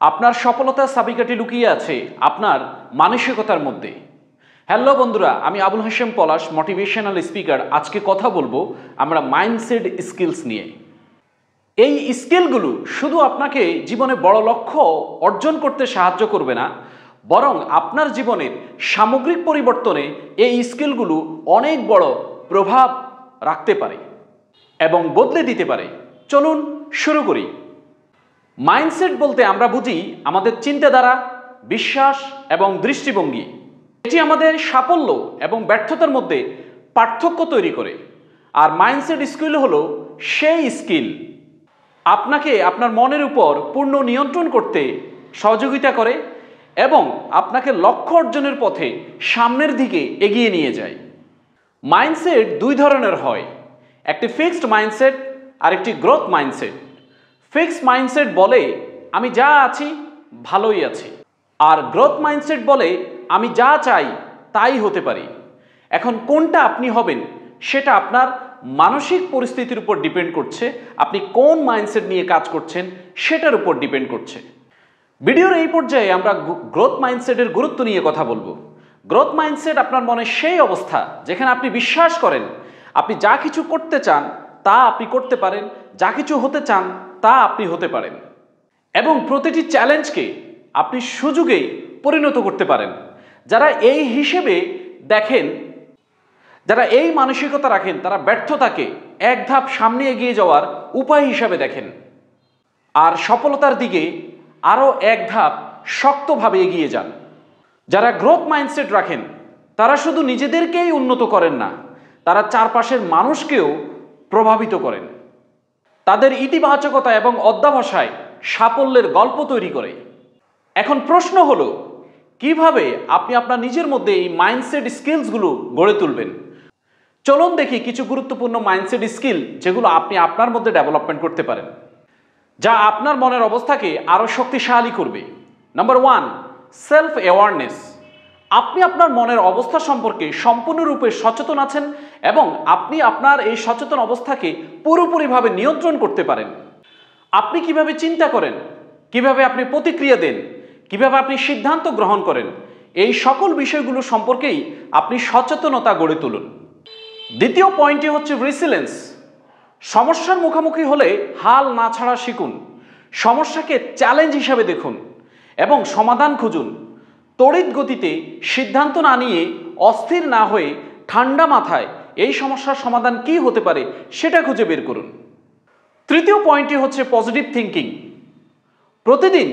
আপনার সফলতার চাবিকাঠি লুকিয়ে আছে আপনার মানসিকতার মধ্যে। হ্যালো বন্ধুরা, আমি আবুল হাশেম পলাশ, মোটিভেশনাল স্পিকার। আজকে কথা বলবো আমরা মাইন্ডসেট স্কিলস নিয়ে। এই স্কিলগুলো শুধু আপনাকে জীবনে বড় লক্ষ্য অর্জন করতে সাহায্য করবে না, বরং আপনার জীবনের সামগ্রিক পরিবর্তনে এই স্কিলগুলো অনেক বড় প্রভাব রাখতে পারে এবং বদলে দিতে পারে। চলুন শুরু করি। মাইন্ডসেট বলতে আমরা বুঝি আমাদের চিন্তাধারা, বিশ্বাস এবং দৃষ্টিভঙ্গি। এটি আমাদের সাফল্য এবং ব্যর্থতার মধ্যে পার্থক্য তৈরি করে। আর মাইন্ডসেট স্কিল হলো সেই স্কিল আপনাকে আপনার মনের উপর পূর্ণ নিয়ন্ত্রণ করতে সহযোগিতা করে এবং আপনাকে লক্ষ্য অর্জনের পথে সামনের দিকে এগিয়ে নিয়ে যায়। মাইন্ডসেট দুই ধরনের হয়, একটি ফিক্সড মাইন্ডসেট আর একটি গ্রোথ মাইন্ডসেট। ফিক্সড মাইন্ডসেট বলে আমি যা আছি ভালোই আছি, আর গ্রোথ মাইন্ডসেট বলে আমি যা চাই তাই হতে পারি। এখন কোনটা আপনি হবেন সেটা আপনার মানসিক পরিস্থিতির উপর ডিপেন্ড করছে। আপনি কোন মাইন্ডসেট নিয়ে কাজ করছেন সেটার উপর ডিপেন্ড করছে। ভিডিওর এই পর্যায়ে আমরা গ্রোথ মাইন্ডসেটের গুরুত্ব নিয়ে কথা বলবো। গ্রোথ মাইন্ডসেট আপনার মনে সেই অবস্থা যেখানে আপনি বিশ্বাস করেন আপনি যা কিছু করতে চান তা আপনি করতে পারেন, যা কিছু হতে চান তা আপনি হতে পারেন এবং প্রতিটি চ্যালেঞ্জকে আপনি সুযোগে পরিণত করতে পারেন। যারা এই হিসেবে দেখেন, যারা এই মানসিকতা রাখেন, তারা ব্যর্থতাকে এক ধাপ সামনে এগিয়ে যাওয়ার উপায় হিসাবে দেখেন আর সফলতার দিকে আরও এক ধাপ শক্তভাবে এগিয়ে যান। যারা গ্রোথ মাইন্ডসেট রাখেন তারা শুধু নিজেদেরকেই উন্নত করেন না, তারা চারপাশের মানুষকেও প্রভাবিত করেন। তাদের ইতিবাচকতা এবং অধ্যবসায় সাফল্যের গল্প তৈরি করে। এখন প্রশ্ন হলো, কিভাবে আপনি আপনার নিজের মধ্যে এই মাইন্ডসেট স্কিলসগুলো গড়ে তুলবেন? চলুন দেখি কিছু গুরুত্বপূর্ণ মাইন্ডসেট স্কিল যেগুলো আপনি আপনার মধ্যে ডেভেলপমেন্ট করতে পারেন, যা আপনার মনের অবস্থাকে আরও শক্তিশালী করবে। Number 1, self awareness. আপনি আপনার মনের অবস্থা সম্পর্কে সম্পূর্ণরূপে সচেতন আছেন এবং আপনি আপনার এই সচেতন অবস্থাকে পুরোপুরিভাবে নিয়ন্ত্রণ করতে পারেন। আপনি কিভাবে চিন্তা করেন, কিভাবে আপনি প্রতিক্রিয়া দেন, কিভাবে আপনি সিদ্ধান্ত গ্রহণ করেন, এই সকল বিষয়গুলো সম্পর্কেই আপনি সচেতনতা গড়ে তুলুন। দ্বিতীয় পয়েন্টটি হচ্ছে রেসিলিয়েন্স। সমস্যার মুখোমুখি হলে হাল না ছাড়া শিখুন। সমস্যাকে চ্যালেঞ্জ হিসাবে দেখুন এবং সমাধান খুঁজুন। তড়িৎ গতিতে সিদ্ধান্ত না নিয়ে, অস্থির না হয়ে ঠান্ডা মাথায় এই সমস্যার সমাধান কি হতে পারে সেটা খুঁজে বের করুন। তৃতীয় পয়েন্টটি হচ্ছে পজিটিভ থিঙ্কিং। প্রতিদিন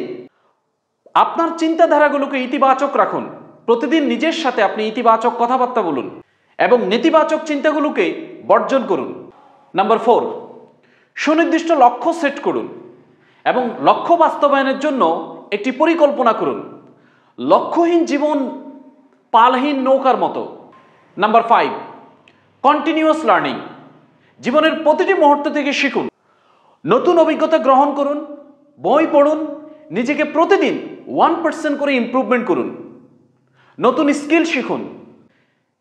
আপনার চিন্তাধারাগুলোকে ইতিবাচক রাখুন। প্রতিদিন নিজের সাথে আপনি ইতিবাচক কথাবার্তা বলুন এবং নেতিবাচক চিন্তাগুলোকে বর্জন করুন। নাম্বার 4, সুনির্দিষ্ট লক্ষ্য সেট করুন এবং লক্ষ্য বাস্তবায়নের জন্য একটি পরিকল্পনা করুন। লক্ষ্যহীন জীবন পালহীন নৌকার মতো। Number 5, continuous learning. জীবনের প্রতিটি মুহূর্ত থেকে শিখুন, নতুন অভিজ্ঞতা গ্রহণ করুন, বই পড়ুন, নিজেকে প্রতিদিন 1% করে ইমপ্রুভমেন্ট করুন, নতুন স্কিল শিখুন।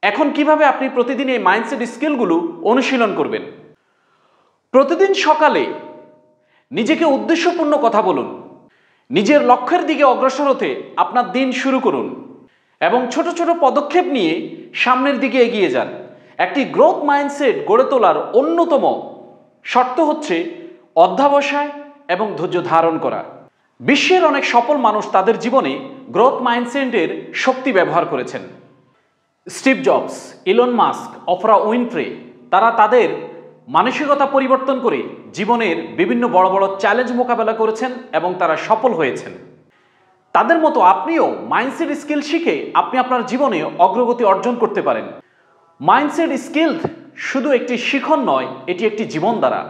এখন কিভাবে আপনি প্রতিদিন এই মাইন্ডসেট স্কিলগুলো অনুশীলন করবেন? প্রতিদিন সকালে নিজেকে উদ্দেশ্যপূর্ণ কথা বলুন, নিজের লক্ষ্যের দিকে অগ্রসর হতে আপনার দিন শুরু করুন এবং ছোট ছোট পদক্ষেপ নিয়ে সামনের দিকে এগিয়ে যান। একটি গ্রোথ মাইন্ডসেট গড়ে তোলার অন্যতম শর্ত হচ্ছে অধ্যবসায় এবং ধৈর্য ধারণ করা। বিশ্বের অনেক সফল মানুষ তাদের জীবনে গ্রোথ মাইন্ডসেটের শক্তি ব্যবহার করেছেন। Steve Jobs, Elon Musk, Oprah Winfrey, তারা তাদের মানসিকতা পরিবর্তন করে জীবনের বিভিন্ন বড় বড় চ্যালেঞ্জ মোকাবেলা করেছেন এবং তারা সফল হয়েছেন। তাদের মতো আপনিও মাইন্ডসেট স্কিল শিখে আপনি আপনার জীবনে অগ্রগতি অর্জন করতে পারেন। মাইন্ডসেট স্কিল শুধু একটি শিখন নয়, এটি একটি জীবনধারা।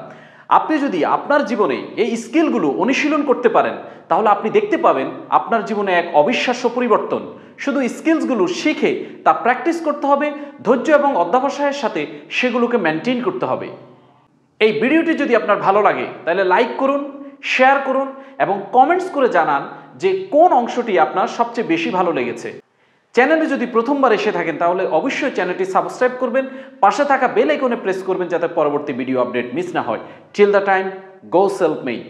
আপনি যদি আপনার জীবনে এই স্কিলগুলো অনুশীলন করতে পারেন তাহলে আপনি দেখতে পাবেন আপনার জীবনে এক অবিশ্বাস্য পরিবর্তন। শুধু স্কিলসগুলো শিখে তা প্র্যাকটিস করতে হবে, ধৈর্য এবং অধ্যবসায়ের সাথে সেগুলোকে মেনটেন করতে হবে। এই ভিডিওটি যদি আপনার ভালো লাগে তাহলে লাইক করুন, শেয়ার করুন এবং কমেন্টস করে জানান যে কোন অংশটি আপনার সবচেয়ে বেশি ভালো লেগেছে। চ্যানেলে যদি প্রথমবার এসে থাকেন তাহলে অবশ্যই চ্যানেলটি সাবস্ক্রাইব করবেন, পাশে থাকা বেল আইকনে প্রেস করবেন যাতে পরবর্তী ভিডিও আপডেট মিস না হয়। Till the time, go self made.